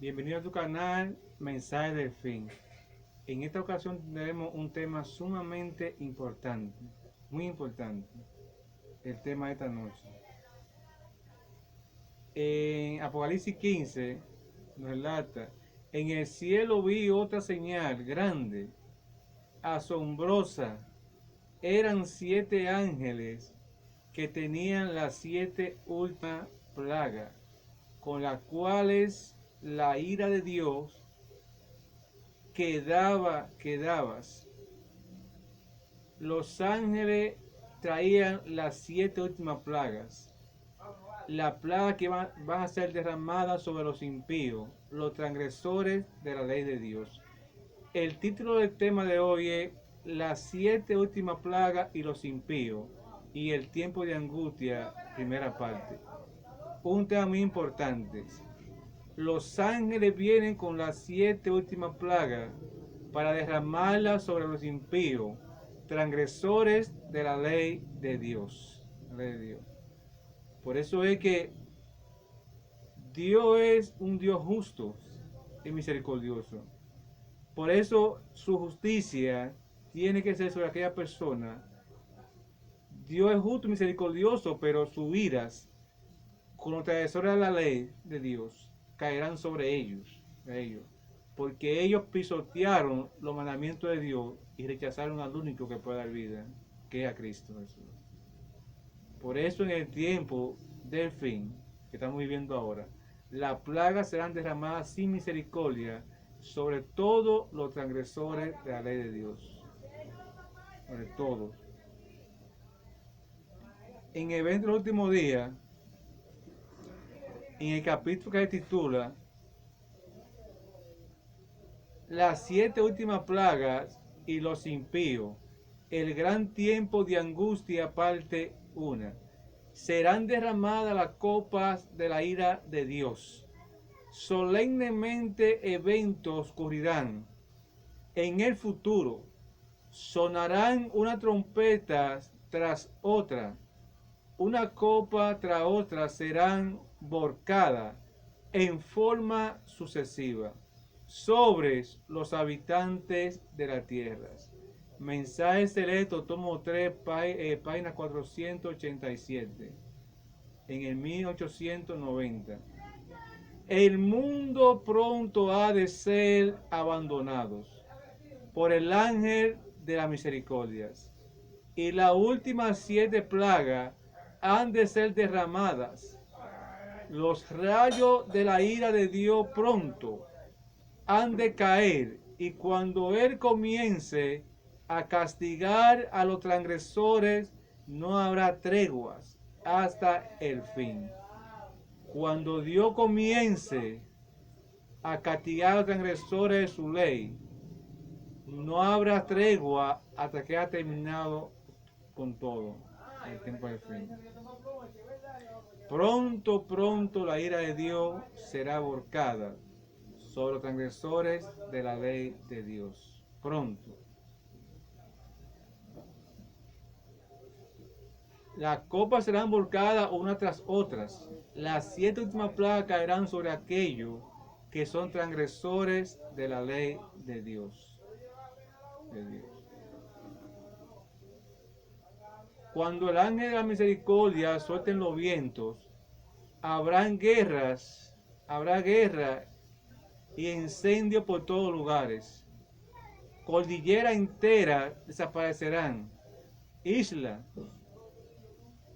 Bienvenido a tu canal Mensaje del Fin. En esta ocasión tenemos un tema sumamente importante, muy importante, el tema de esta noche. En Apocalipsis 15 nos relata, en el cielo vi otra señal grande, asombrosa. Eran 7 ángeles que tenían las 7 últimas plagas, con las cuales la ira de Dios quedabas. Los ángeles traían las 7 últimas plagas. La plaga que van a ser derramadas sobre los impíos, los transgresores de la ley de Dios. El título del tema de hoy es las 7 últimas plagas y los impíos y el tiempo de angustia, primera parte. Un tema muy importante. Los ángeles vienen con las 7 últimas plagas para derramarlas sobre los impíos, transgresores de la ley de Dios. Por eso es que Dios es un Dios justo y misericordioso. Por eso su justicia tiene que ser sobre aquella persona. Dios es justo y misericordioso, pero sus iras con los transgresores de la ley de Dios caerán sobre ellos, porque ellos pisotearon los mandamientos de Dios y rechazaron al único que puede dar vida, que es a Cristo Jesús. Por eso en el tiempo del fin que estamos viviendo ahora, las plagas serán derramadas sin misericordia sobre todos los transgresores de la ley de Dios, sobre todos. En evento del último día, en el capítulo que se titula las 7 últimas plagas y los impíos, el gran tiempo de angustia, parte 1. Serán derramadas las copas de la ira de Dios. Solemnemente eventos ocurrirán. En el futuro sonarán una trompeta tras otra. Una copa tras otra serán volcadas en forma sucesiva sobre los habitantes de la tierra. Mensaje selecto, tomo 3, página 487, en el 1890. El mundo pronto ha de ser abandonado por el ángel de las misericordias, y las últimas 7 plagas han de ser derramadas. Los rayos de la ira de Dios pronto han de caer, y cuando Él comience a castigar a los transgresores, no habrá treguas hasta el fin. Cuando Dios comience a castigar a los transgresores de su ley, no habrá tregua hasta que haya terminado con todo el tiempo del fin. Pronto la ira de Dios será volcada sobre los transgresores de la ley de Dios. Pronto. Las copas serán volcadas una tras otras. Las 7 últimas plagas caerán sobre aquellos que son transgresores de la ley de Dios. Cuando el ángel de la misericordia suelten los vientos, habrá guerra y incendio por todos lugares. Cordillera entera desaparecerán. Isla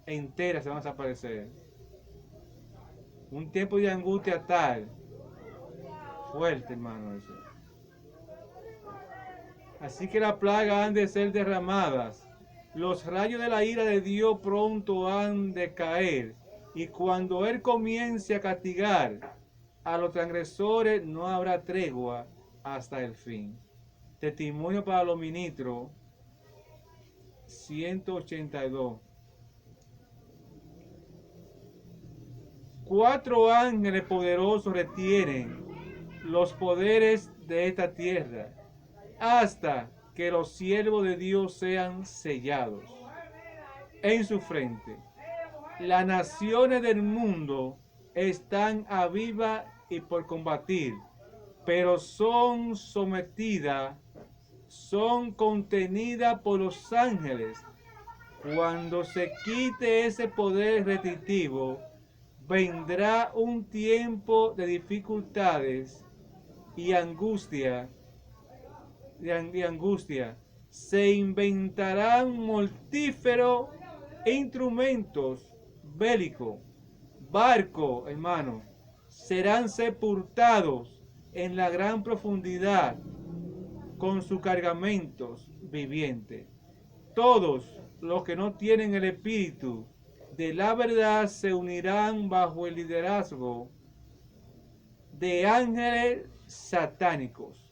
enteras se van a desaparecer. Un tiempo de angustia tal, fuerte, hermano. Eso. Así que las plagas han de ser derramadas. Los rayos de la ira de Dios pronto han de caer. Y cuando Él comience a castigar a los transgresores, no habrá tregua hasta el fin. Testimonio para los ministros, 182. 4 ángeles poderosos retienen los poderes de esta tierra hasta que los siervos de Dios sean sellados en su frente. Las naciones del mundo están a viva y por combatir, pero son sometidas, son contenidas por los ángeles. Cuando se quite ese poder restrictivo, vendrá un tiempo de dificultades y angustia, se inventarán mortíferos instrumentos bélicos, barcos, hermano, serán sepultados en la gran profundidad con sus cargamentos vivientes. Todos los que no tienen el espíritu de la verdad se unirán bajo el liderazgo de ángeles satánicos.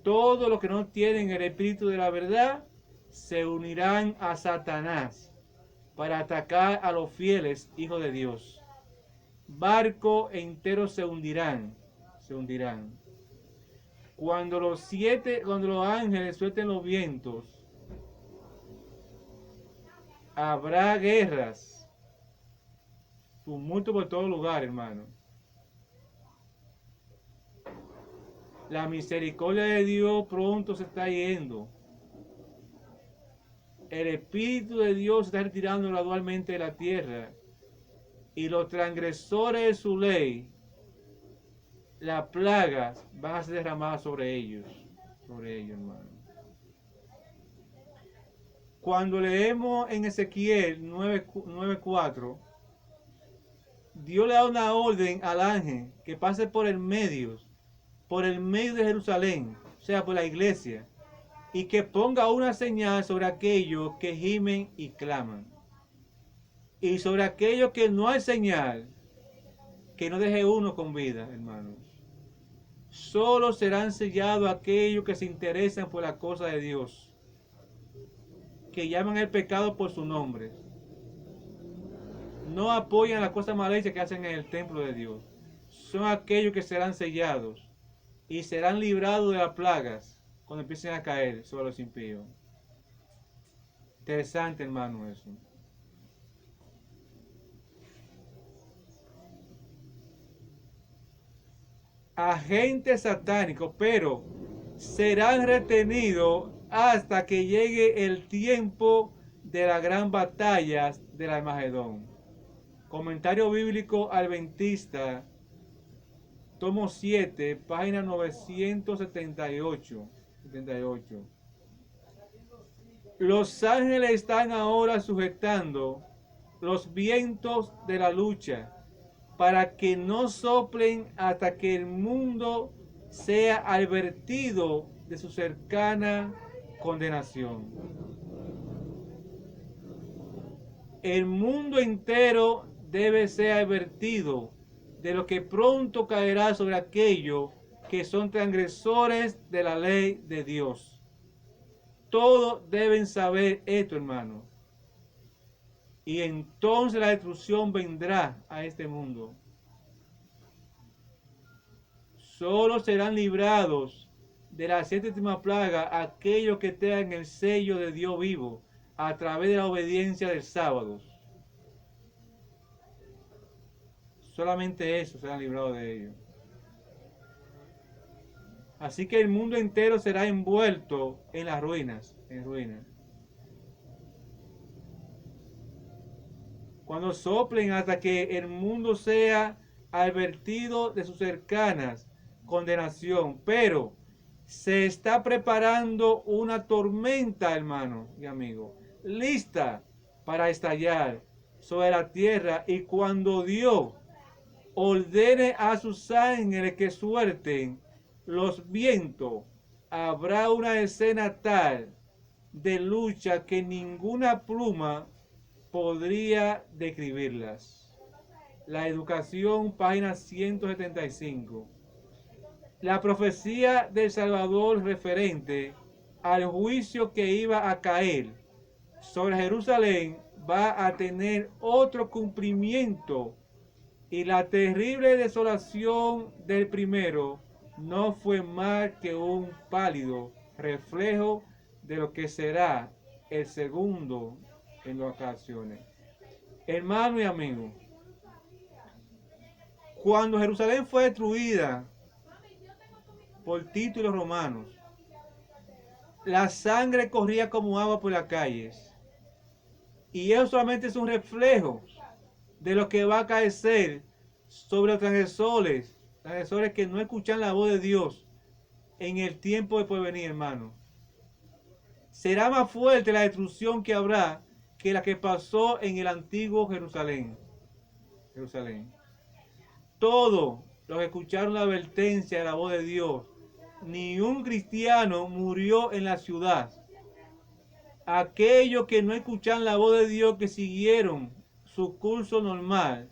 Todos los que no tienen el espíritu de la verdad se unirán a Satanás para atacar a los fieles hijos de Dios. Barcos enteros se hundirán. Cuando los ángeles suelten los vientos, habrá guerras, tumulto por todo lugar, hermano. La misericordia de Dios pronto se está yendo. El Espíritu de Dios se está retirando gradualmente de la tierra. Y los transgresores de su ley, las plagas van a ser derramadas sobre ellos. Hermano. Cuando leemos en Ezequiel 9:4, Dios le da una orden al ángel que pase por el medio de Jerusalén, o sea, por la iglesia, y que ponga una señal sobre aquellos que gimen y claman. Y sobre aquellos que no hay señal, que no deje uno con vida, hermanos. Solo serán sellados aquellos que se interesan por la cosa de Dios, que llaman el pecado por su nombre. No apoyan las cosas malicias que hacen en el templo de Dios. Son aquellos que serán sellados y serán librados de las plagas cuando empiecen a caer sobre los impíos. Interesante, hermano, eso. Agentes satánicos, pero serán retenidos hasta que llegue el tiempo de la gran batalla del Armagedón. Comentario bíblico adventista, tomo 7, página 978. Los ángeles están ahora sujetando los vientos de la lucha para que no soplen hasta que el mundo sea advertido de su cercana condenación. El mundo entero debe ser advertido de lo que pronto caerá sobre aquellos que son transgresores de la ley de Dios. Todos deben saber esto, hermano. Y entonces la destrucción vendrá a este mundo. Solo serán librados de la séptima plaga aquellos que tengan el sello de Dios vivo a través de la obediencia del sábado. Solamente eso serán librados de ellos. Así que el mundo entero será envuelto en las ruinas, Cuando soplen hasta que el mundo sea advertido de sus cercanas condenación, pero se está preparando una tormenta, hermano y amigo, lista para estallar sobre la tierra, y cuando Dios ordene a sus ángeles que suelten los vientos, habrá una escena tal de lucha que ninguna pluma podría describirlas. La educación, página 175. La profecía del Salvador referente al juicio que iba a caer sobre Jerusalén va a tener otro cumplimiento, y la terrible desolación del primero no fue más que un pálido reflejo de lo que será el segundo en las ocasiones. Hermano y amigo, Cuando Jerusalén fue destruida por Tito y los romanos, la sangre corría como agua por las calles. Y eso solamente es un reflejo de lo que va a acaecer sobre los transgresores, transgresores que no escuchan la voz de Dios en el tiempo de porvenir, hermano. Será más fuerte la destrucción que habrá que la que pasó en el antiguo Jerusalén. Todos los que escucharon la advertencia de la voz de Dios, ni un cristiano murió en la ciudad. Aquellos que no escuchan la voz de Dios, que siguieron su curso normal,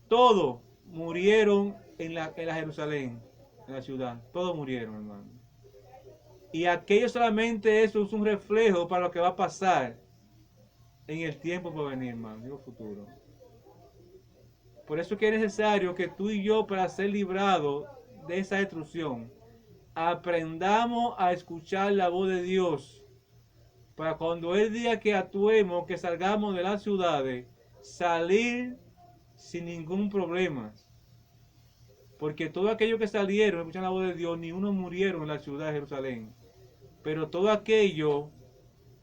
todos murieron en la Jerusalén, en la ciudad. Todos murieron, hermano. Y aquello solamente eso es un reflejo para lo que va a pasar en el tiempo por venir, hermano, digo futuro. Por eso es que es necesario que tú y yo, para ser librados de esa destrucción, aprendamos a escuchar la voz de Dios, para cuando Él diga que actuemos, que salgamos de las ciudades, salir sin ningún problema. Porque todos aquellos que salieron, escuchan la voz de Dios, ni uno murieron en la ciudad de Jerusalén. Pero todos aquellos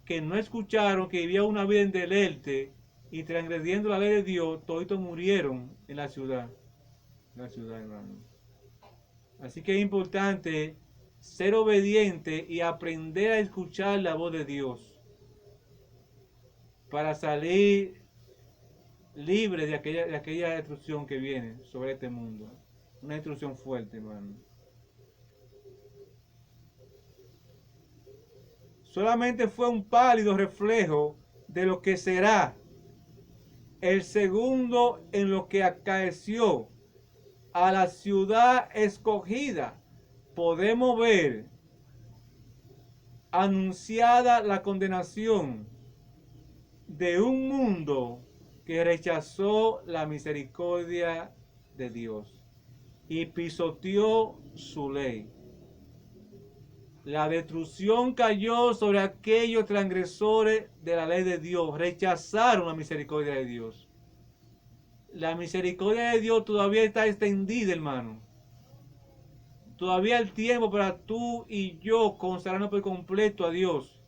que no escucharon, que vivían una vida en deleite y transgrediendo la ley de Dios, todos murieron en la ciudad. En la ciudad, hermano. Así que es importante ser obediente y aprender a escuchar la voz de Dios para salir libre de aquella destrucción que viene sobre este mundo. Una destrucción fuerte, hermano. Solamente fue un pálido reflejo de lo que será el segundo en lo que acaeció a la ciudad escogida. Podemos ver anunciada la condenación de un mundo que rechazó la misericordia de Dios y pisoteó su ley. La destrucción cayó sobre aquellos transgresores de la ley de Dios. Rechazaron la misericordia de Dios. La misericordia de Dios todavía está extendida, hermano. Todavía el tiempo para tú y yo consagrarnos por completo a Dios.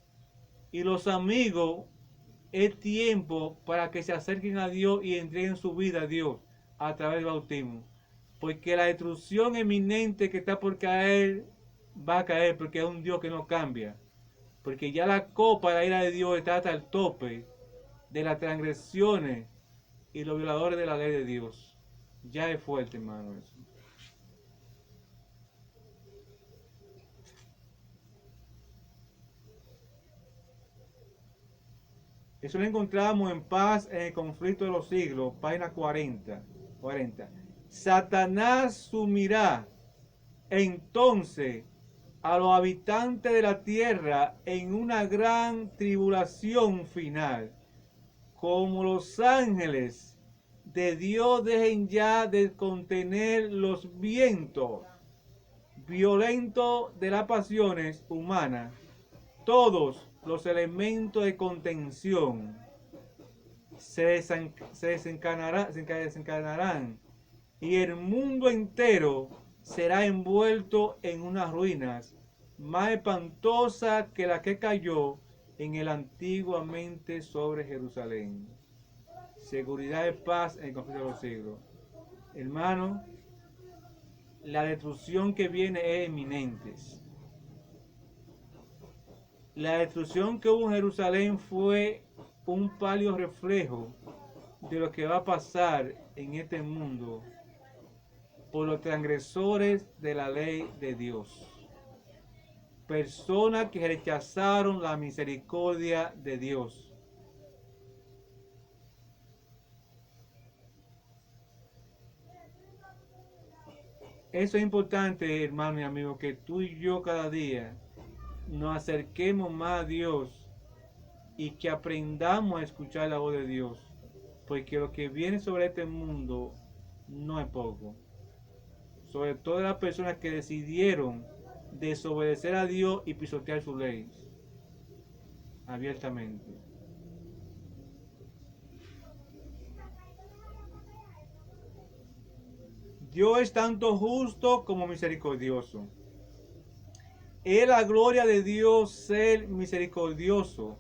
Y los amigos, es tiempo para que se acerquen a Dios y entreguen su vida a Dios a través del bautismo. Porque la destrucción eminente que está por caer, va a caer, porque es un Dios que no cambia. Porque ya la copa de la ira de Dios está hasta el tope de las transgresiones y los violadores de la ley de Dios. Ya es fuerte, hermano, eso. Eso lo encontramos en Paz en el conflicto de los siglos, página 40. Satanás sumirá entonces a los habitantes de la tierra en una gran tribulación final, como los ángeles de Dios dejen ya de contener los vientos violentos de las pasiones humanas. Todos los elementos de contención se desencadenarán y el mundo entero será envuelto en unas ruinas más espantosas que la que cayó en el antiguamente sobre Jerusalén. Seguridad y paz en el conflicto de los siglos. Hermano, la destrucción que viene es inminente. La destrucción que hubo en Jerusalén fue un pálido reflejo de lo que va a pasar en este mundo por los transgresores de la ley de Dios. Personas que rechazaron la misericordia de Dios. Eso es importante, hermano y amigo, que tú y yo cada día nos acerquemos más a Dios y que aprendamos a escuchar la voz de Dios, porque lo que viene sobre este mundo no es poco. Sobre todo las personas que decidieron desobedecer a Dios y pisotear su ley abiertamente. Dios es tanto justo como misericordioso. Es la gloria de Dios ser misericordioso,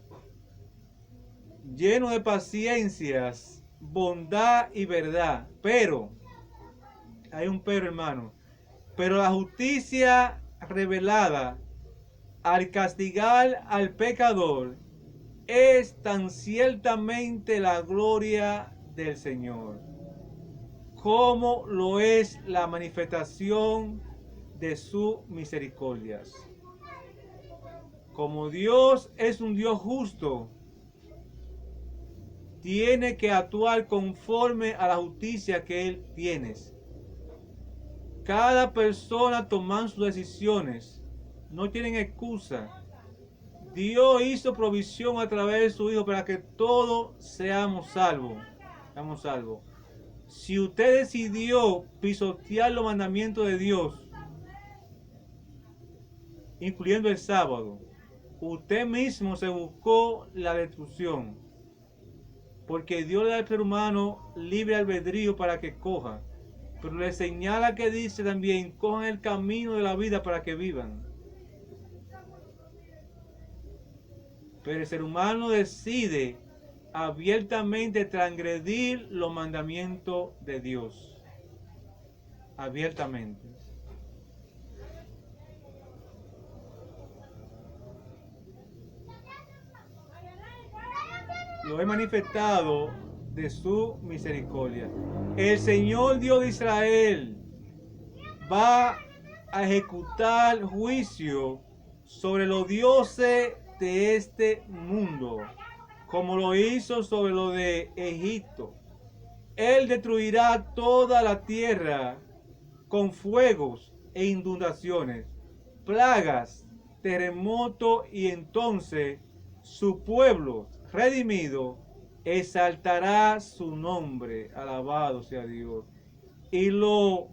lleno de paciencias, bondad y verdad. Pero, hay un pero, hermano. Pero la justicia revelada al castigar al pecador es tan ciertamente la gloria del Señor, como lo es la manifestación de sus misericordias. Como Dios es un Dios justo, tiene que actuar conforme a la justicia que Él tiene. Cada persona tomando sus decisiones, no tienen excusa. Dios hizo provisión a través de su Hijo para que todos seamos salvos. Seamos salvos. Si usted decidió pisotear los mandamientos de Dios, incluyendo el sábado, usted mismo se buscó la destrucción. Porque Dios le da al ser humano libre albedrío para que coja. Pero le señala que dice también, cojan el camino de la vida para que vivan. Pero el ser humano decide abiertamente transgredir los mandamientos de Dios. Abiertamente. Lo he manifestado de su misericordia. El Señor Dios de Israel va a ejecutar juicio sobre los dioses de este mundo, como lo hizo sobre lo de Egipto. Él destruirá toda la tierra con fuegos e inundaciones, plagas, terremotos, y entonces su pueblo redimido exaltará su nombre, alabado sea Dios, y lo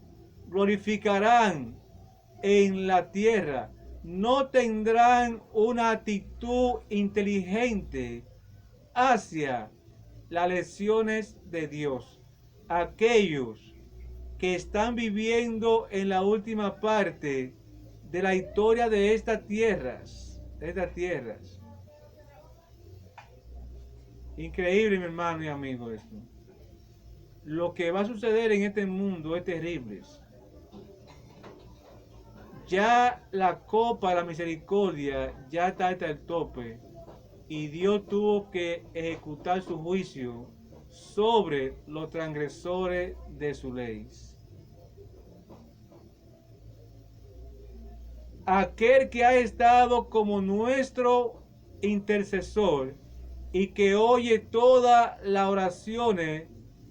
glorificarán en la tierra. No tendrán una actitud inteligente hacia las lecciones de Dios. Aquellos que están viviendo en la última parte de la historia de estas tierras, Increíble, mi hermano y amigo, esto. Lo que va a suceder en este mundo es terrible. Ya la copa de la misericordia ya está hasta el tope y Dios tuvo que ejecutar su juicio sobre los transgresores de su ley. Aquel que ha estado como nuestro intercesor y que oye todas las oraciones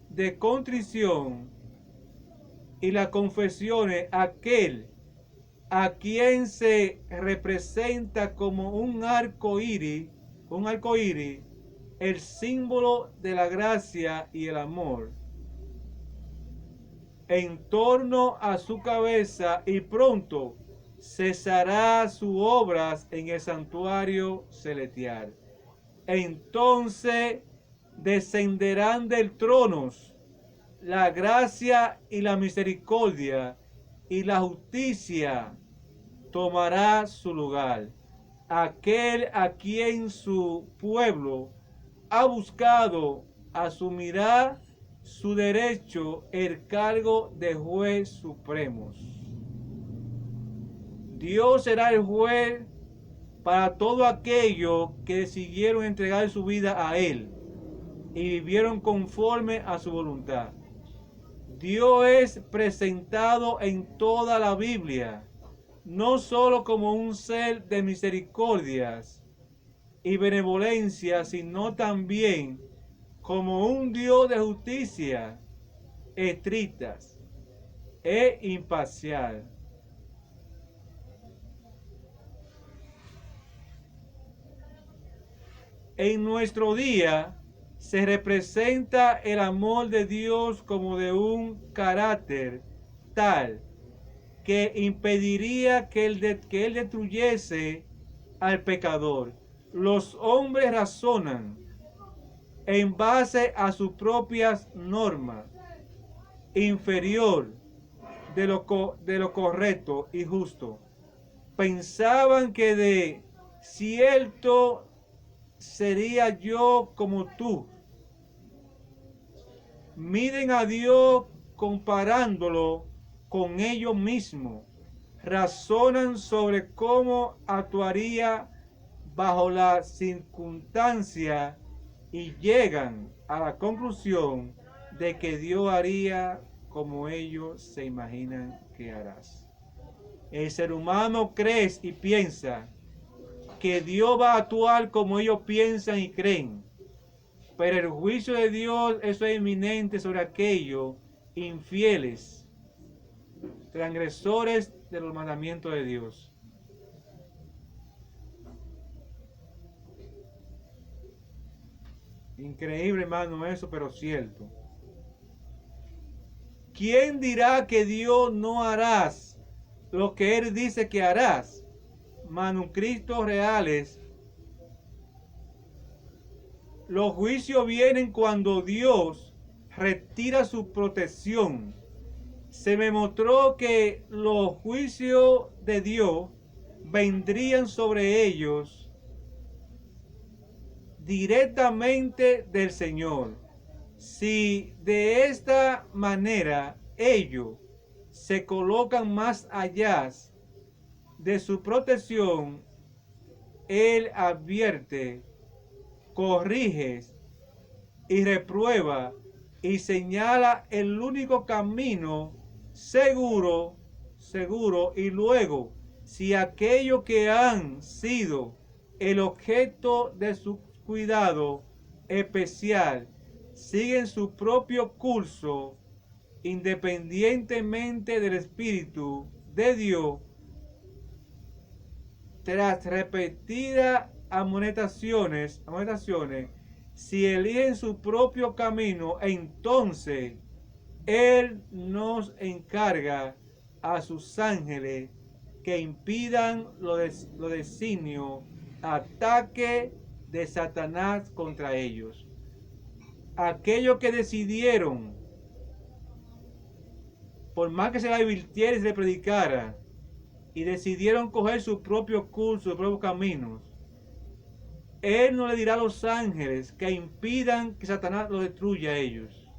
de contrición y las confesiones, aquel a quien se representa como un arco iris, el símbolo de la gracia y el amor, en torno a su cabeza, y pronto cesará sus obras en el santuario celestial. Entonces descenderán del trono la gracia y la misericordia, y la justicia tomará su lugar. Aquel a quien su pueblo ha buscado asumirá su derecho el cargo de juez supremo. Dios será el juez para todo aquello que decidieron entregar su vida a Él y vivieron conforme a su voluntad. Dios es presentado en toda la Biblia, no solo como un ser de misericordias y benevolencia, sino también como un Dios de justicia estrictas e imparcial. En nuestro día se representa el amor de Dios como de un carácter tal que impediría que él destruyese al pecador. Los hombres razonan en base a sus propias normas, inferior de lo correcto y justo. Pensaban que de cierto sería yo como tú. Miden a Dios comparándolo con ellos mismos. Razonan sobre cómo actuaría bajo la circunstancia y llegan a la conclusión de que Dios haría como ellos se imaginan que harás. El ser humano cree y piensa que Dios va a actuar como ellos piensan y creen, pero el juicio de Dios eso es inminente sobre aquellos infieles, transgresores de los mandamientos de Dios. Increíble, hermano, eso, pero cierto. ¿Quién dirá que Dios no harás lo que Él dice que harás? Manuscritos reales. Los juicios vienen cuando Dios retira su protección. Se me mostró que los juicios de Dios vendrían sobre ellos directamente del Señor. Si de esta manera ellos se colocan más allá de su protección, Él advierte, corrige y reprueba y señala el único camino seguro, y luego, si aquellos que han sido el objeto de su cuidado especial siguen su propio curso independientemente del Espíritu de Dios, tras repetidas amonestaciones, si eligen su propio camino, entonces Él nos encarga a sus ángeles que impidan los designios, ataque de Satanás contra ellos. Aquellos que decidieron, por más que se les advirtiera y se les predicara, y decidieron coger su propio curso, sus propios caminos, Él no le dirá a los ángeles que impidan que Satanás los destruya a ellos.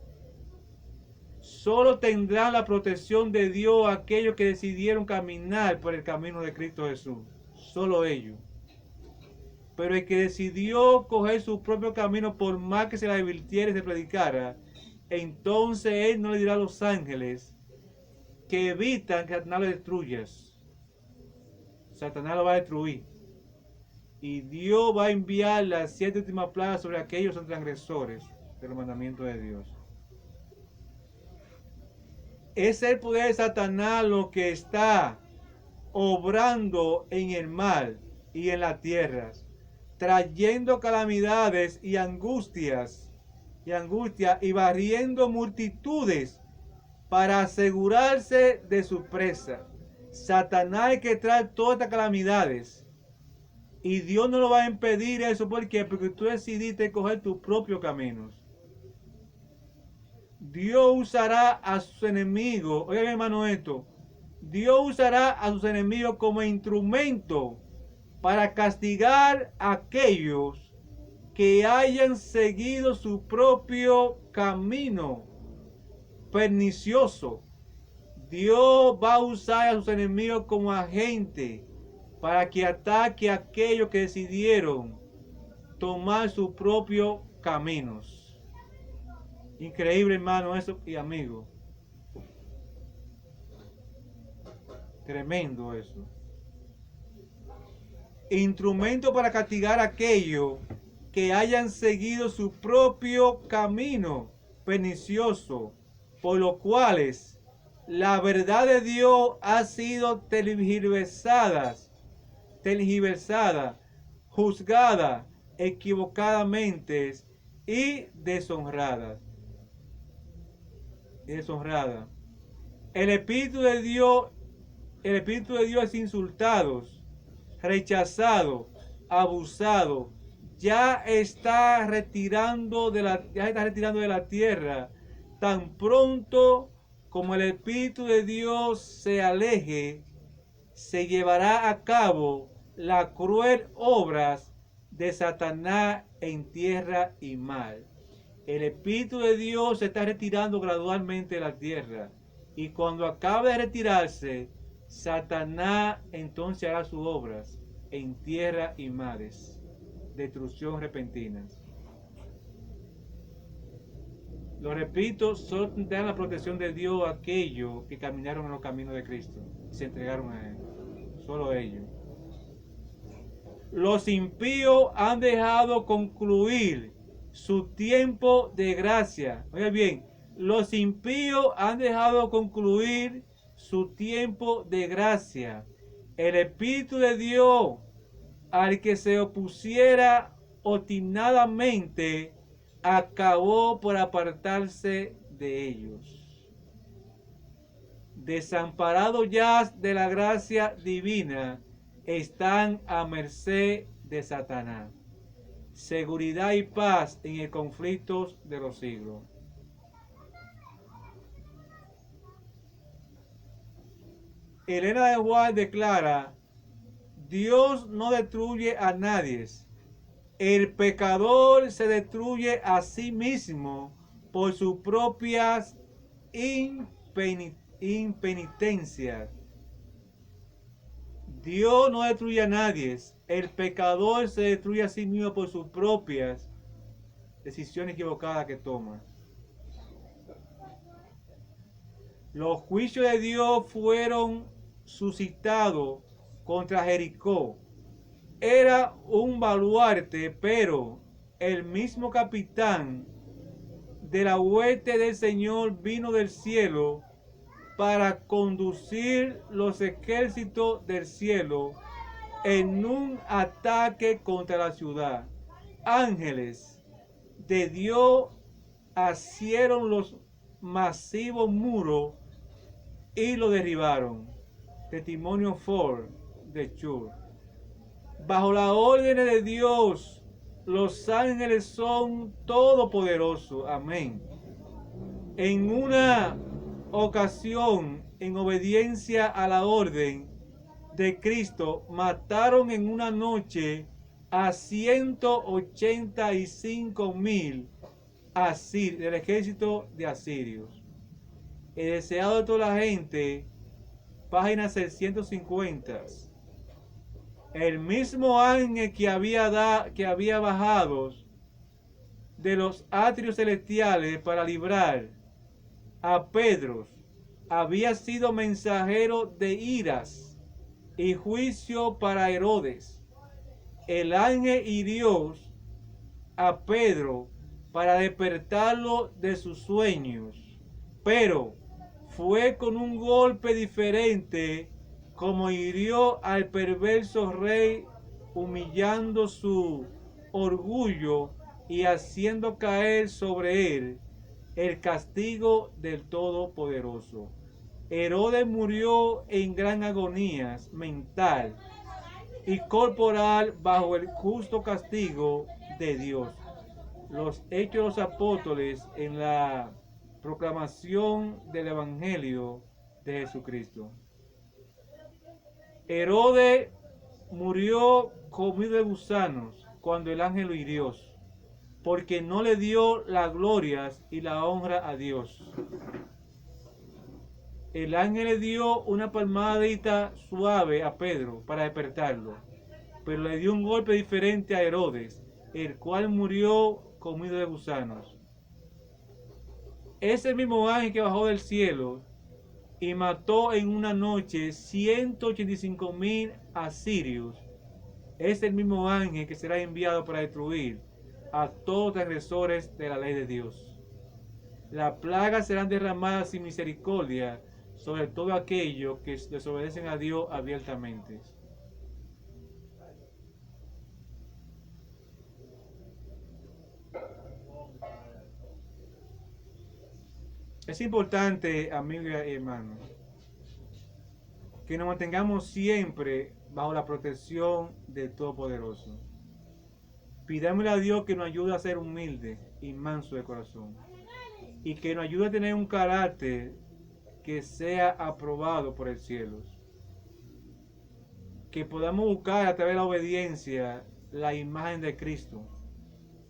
Solo tendrán la protección de Dios aquellos que decidieron caminar por el camino de Cristo Jesús. Solo ellos. Pero el que decidió coger su propio camino, por más que se le advirtiera y se predicara, entonces Él no le dirá a los ángeles que evitan que Satanás lo destruya. Satanás lo va a destruir. Y Dios va a enviar las 7 últimas plagas sobre aquellos transgresores de los mandamientos de Dios. Es el poder de Satanás lo que está obrando en el mar y en las tierras, trayendo calamidades y angustias y barriendo multitudes para asegurarse de su presa. Satanás es que trae todas estas calamidades. Y Dios no lo va a impedir eso. ¿Por qué? Porque tú decidiste coger tus propios caminos. Dios usará a sus enemigos. Oigan, hermano, esto. Dios usará a sus enemigos como instrumento para castigar a aquellos que hayan seguido su propio camino pernicioso. Dios va a usar a sus enemigos como agente para que ataque a aquellos que decidieron tomar sus propios caminos. Increíble, hermano, eso y amigo. Tremendo eso. Instrumento para castigar a aquellos que hayan seguido su propio camino pernicioso, por los cuales la verdad de Dios ha sido tergiversada, juzgada equivocadamente y deshonrada. El Espíritu de Dios es insultado, rechazado, abusado, ya está retirando de la tierra tan pronto como el Espíritu de Dios se aleje, se llevará a cabo la cruel obras de Satanás en tierra y mar. El Espíritu de Dios se está retirando gradualmente de la tierra. Y cuando acabe de retirarse, Satanás entonces hará sus obras en tierra y mares. Destrucción repentina. Lo repito, solo tendrán la protección de Dios aquellos que caminaron en los caminos de Cristo y se entregaron a Él. Solo ellos. Los impíos han dejado concluir su tiempo de gracia. Oiga bien, los impíos han dejado concluir su tiempo de gracia. El Espíritu de Dios, al que se opusiera obstinadamente, acabó por apartarse de ellos. Desamparados ya de la gracia divina, están a merced de Satanás. Seguridad y paz en el conflicto de los siglos. Elena de White declara: Dios no destruye a nadie. El pecador se destruye a sí mismo por sus propias impenitencias. Dios no destruye a nadie. El pecador se destruye a sí mismo por sus propias decisiones equivocadas que toma. Los juicios de Dios fueron suscitados contra Jericó. Era un baluarte, pero el mismo capitán de la hueste del Señor vino del cielo para conducir los ejércitos del cielo en un ataque contra la ciudad. Ángeles de Dios asieron los masivos muros y lo derribaron. Testimonio 4 de Chur. Bajo la orden de Dios, los ángeles son todopoderosos. Amén. En una ocasión, en obediencia a la orden de Cristo, mataron en una noche a 185,000 del ejército de asirios. El deseado de toda la gente, página 650. El mismo ángel que había bajado de los atrios celestiales para librar a Pedro, había sido mensajero de iras y juicio para Herodes. El ángel hirió a Pedro para despertarlo de sus sueños, pero fue con un golpe diferente como hirió al perverso rey, humillando su orgullo y haciendo caer sobre él el castigo del Todopoderoso. Herodes murió en gran agonía mental y corporal bajo el justo castigo de Dios. Los Hechos de los Apóstoles en la proclamación del Evangelio de Jesucristo. Herodes murió comido de gusanos cuando el ángel lo hirió, porque no le dio las glorias y la honra a Dios. El ángel le dio una palmadita suave a Pedro para despertarlo, pero le dio un golpe diferente a Herodes, el cual murió comido de gusanos. Ese mismo ángel que bajó del cielo y mató en una noche 185,000 asirios, es el mismo ángel que será enviado para destruir a todos los transgresores de la ley de Dios. Las plagas serán derramadas sin misericordia sobre todo aquellos que desobedecen a Dios abiertamente. Es importante, amigos y hermanos, que nos mantengamos siempre bajo la protección del Todopoderoso. Pidámosle a Dios que nos ayude a ser humildes y mansos de corazón, y que nos ayude a tener un carácter que sea aprobado por el cielo. Que podamos buscar a través de la obediencia la imagen de Cristo,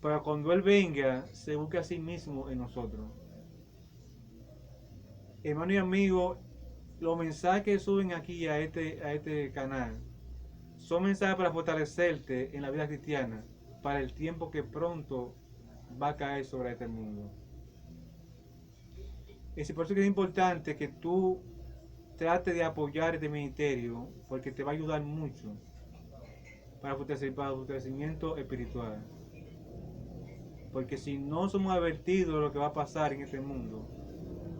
para cuando Él venga se busque a sí mismo en nosotros. Hermano y amigo, los mensajes que suben aquí a este canal son mensajes para fortalecerte en la vida cristiana para el tiempo que pronto va a caer sobre este mundo. Es por eso que es importante que tú trates de apoyar este ministerio, porque te va a ayudar mucho para el fortalecimiento espiritual. Porque si no somos advertidos de lo que va a pasar en este mundo,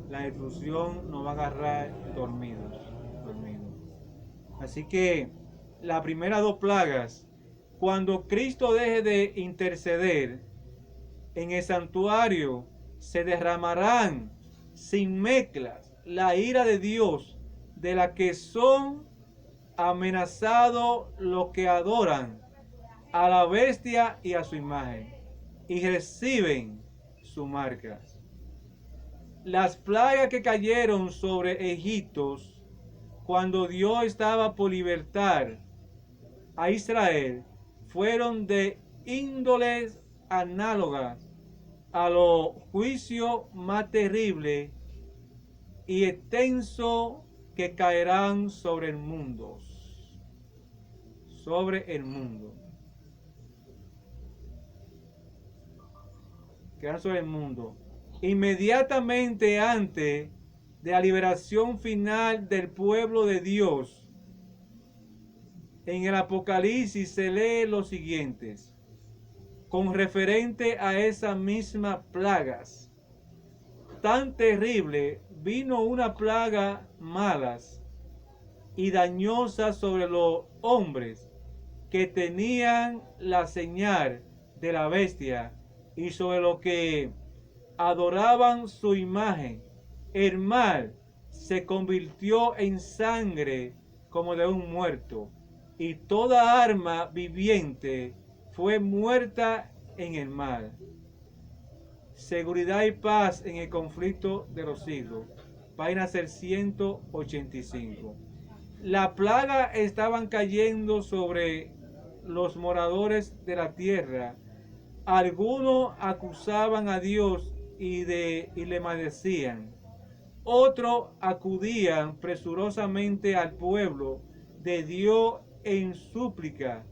la destrucción nos va a agarrar dormidos. Así que las primeras dos plagas, cuando Cristo deje de interceder, en el santuario se derramarán sin mezclas la ira de Dios, de la que son amenazados los que adoran a la bestia y a su imagen, y reciben su marca. Las plagas que cayeron sobre Egipto cuando Dios estaba por libertar a Israel fueron de índoles análogas a los juicios más terribles y extensos que caerán sobre el mundo. Caerán sobre el mundo. Inmediatamente antes de la liberación final del pueblo de Dios, en el Apocalipsis se lee lo siguiente, con referente a esas mismas plagas. Tan terrible, vino una plaga malas y dañosas sobre los hombres que tenían la señal de la bestia y sobre los que adoraban su imagen. El mar se convirtió en sangre como de un muerto, y toda arma viviente fue muerta en el mar. Seguridad y paz en el conflicto de los siglos. Página 185. La plaga estaban cayendo sobre los moradores de la tierra. Algunos acusaban a Dios y le maldecían. Otros acudían presurosamente al pueblo de Dios en súplica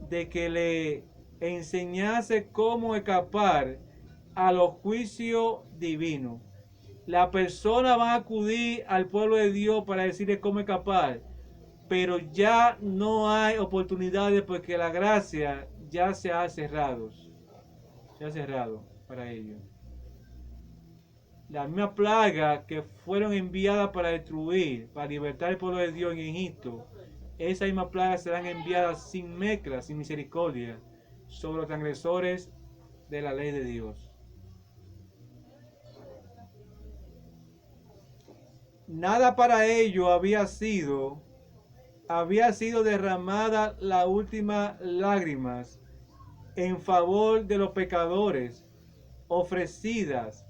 de que le enseñase cómo escapar a los juicios divinos. La persona va a acudir al pueblo de Dios para decirle cómo escapar, pero ya no hay oportunidades porque la gracia ya se ha cerrado. Se ha cerrado para ellos. Las mismas plagas que fueron enviadas para destruir, para libertar el pueblo de Dios en Egipto, esas mismas plagas serán enviadas sin mezcla, sin misericordia, sobre los transgresores de la ley de Dios. Nada para ello había sido derramada la última lágrimas en favor de los pecadores, ofrecidas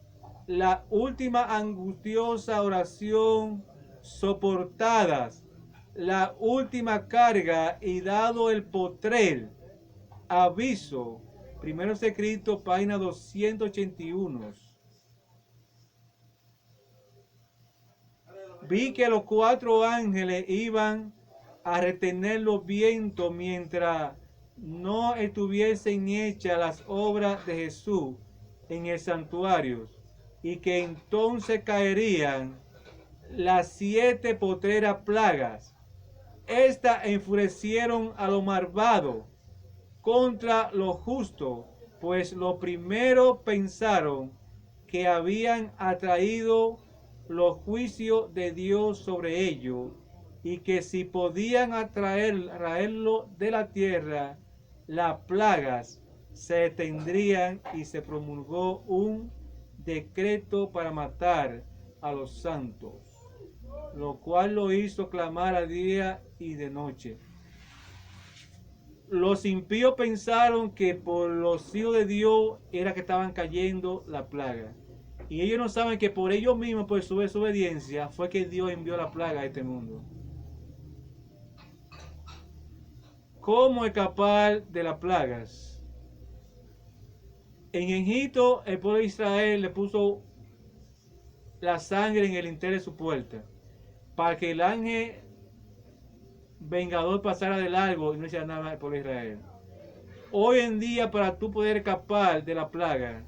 la última angustiosa oración, soportadas la última carga y dado el postrer aviso. Primero escrito, página 281. Vi que los 4 ángeles iban a retener los vientos mientras no estuviesen hechas las obras de Jesús en el santuario, y que entonces caerían las 7 postreras plagas. Estas enfurecieron a los malvados contra los justos, pues los primeros pensaron que habían atraído los juicios de Dios sobre ellos, y que si podían traerlo de la tierra, las plagas se detendrían, y se promulgó un decreto para matar a los santos, lo cual lo hizo clamar a día y de noche. Los impíos pensaron que por los hijos de Dios era que estaban cayendo la plaga, Y ellos no saben que por ellos mismos, por su desobediencia, fue que Dios envió la plaga a este mundo. ¿Cómo escapar de las plagas? En Egipto, el pueblo de Israel le puso la sangre en el lintel de su puerta, para que el ángel vengador pasara de largo y no hiciera nada al pueblo de Israel. Hoy en día, para tú poder escapar de la plaga,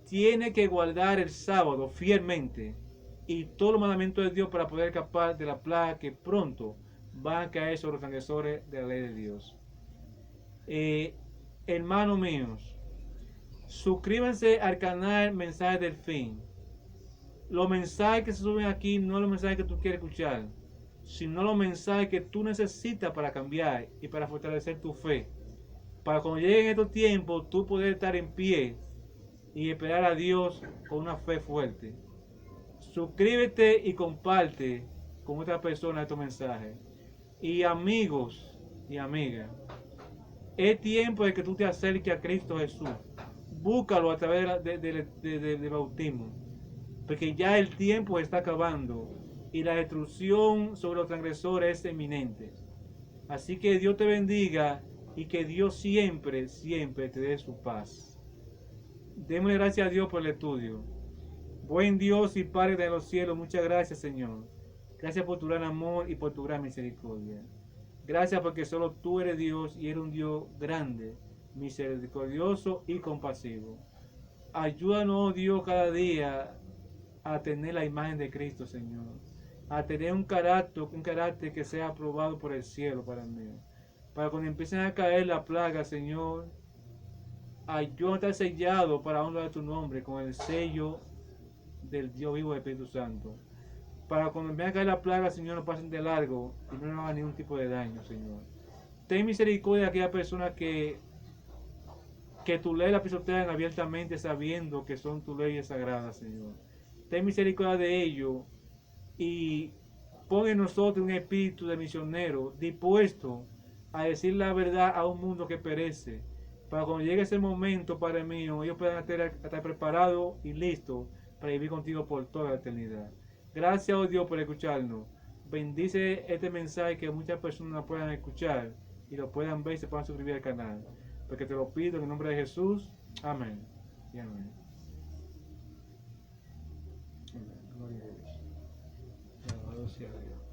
tienes que guardar el sábado fielmente y todos los mandamientos de Dios para poder escapar de la plaga que pronto van a caer sobre los transgresores de la ley de Dios. Hermanos míos, suscríbanse al canal Mensajes del Fin. Los mensajes que se suben aquí no son los mensajes que tú quieres escuchar, sino los mensajes que tú necesitas para cambiar y para fortalecer tu fe. Para cuando lleguen estos tiempos, tú poder estar en pie y esperar a Dios con una fe fuerte. Suscríbete y comparte con otra persona estos mensajes. Y amigos y amigas, es tiempo de que tú te acerques a Cristo Jesús. Búscalo a través del bautismo, porque ya el tiempo está acabando y la destrucción sobre los transgresores es eminente. Así que Dios te bendiga y que Dios siempre, siempre te dé su paz. Démosle gracias a Dios por el estudio. Buen Dios y Padre de los cielos, muchas gracias, Señor. Gracias por tu gran amor y por tu gran misericordia. Gracias porque solo tú eres Dios y eres un Dios grande, misericordioso y compasivo. Ayúdanos, Dios, cada día a tener la imagen de Cristo, Señor. A tener un carácter que sea aprobado por el cielo para mí. Para cuando empiecen a caer la plaga, Señor, ayúdanos a estar sellado para honrar de tu nombre con el sello del Dios vivo del Espíritu Santo. Para cuando empiecen a caer la plaga, Señor, no pasen de largo y no nos hagan ningún tipo de daño, Señor. Ten misericordia de aquellas personas que tu ley la pisotean abiertamente sabiendo que son tus leyes sagradas, Señor. Ten misericordia de ellos y pon en nosotros un espíritu de misionero dispuesto a decir la verdad a un mundo que perece. Para cuando llegue ese momento, Padre mío, ellos puedan estar preparados y listos para vivir contigo por toda la eternidad. Gracias, oh Dios, por escucharnos. Bendice este mensaje que muchas personas puedan escuchar y lo puedan ver y se puedan suscribir al canal. Porque te lo pido en el nombre de Jesús. Amén. Y amén. Gloria a Dios. Alabado sea Dios.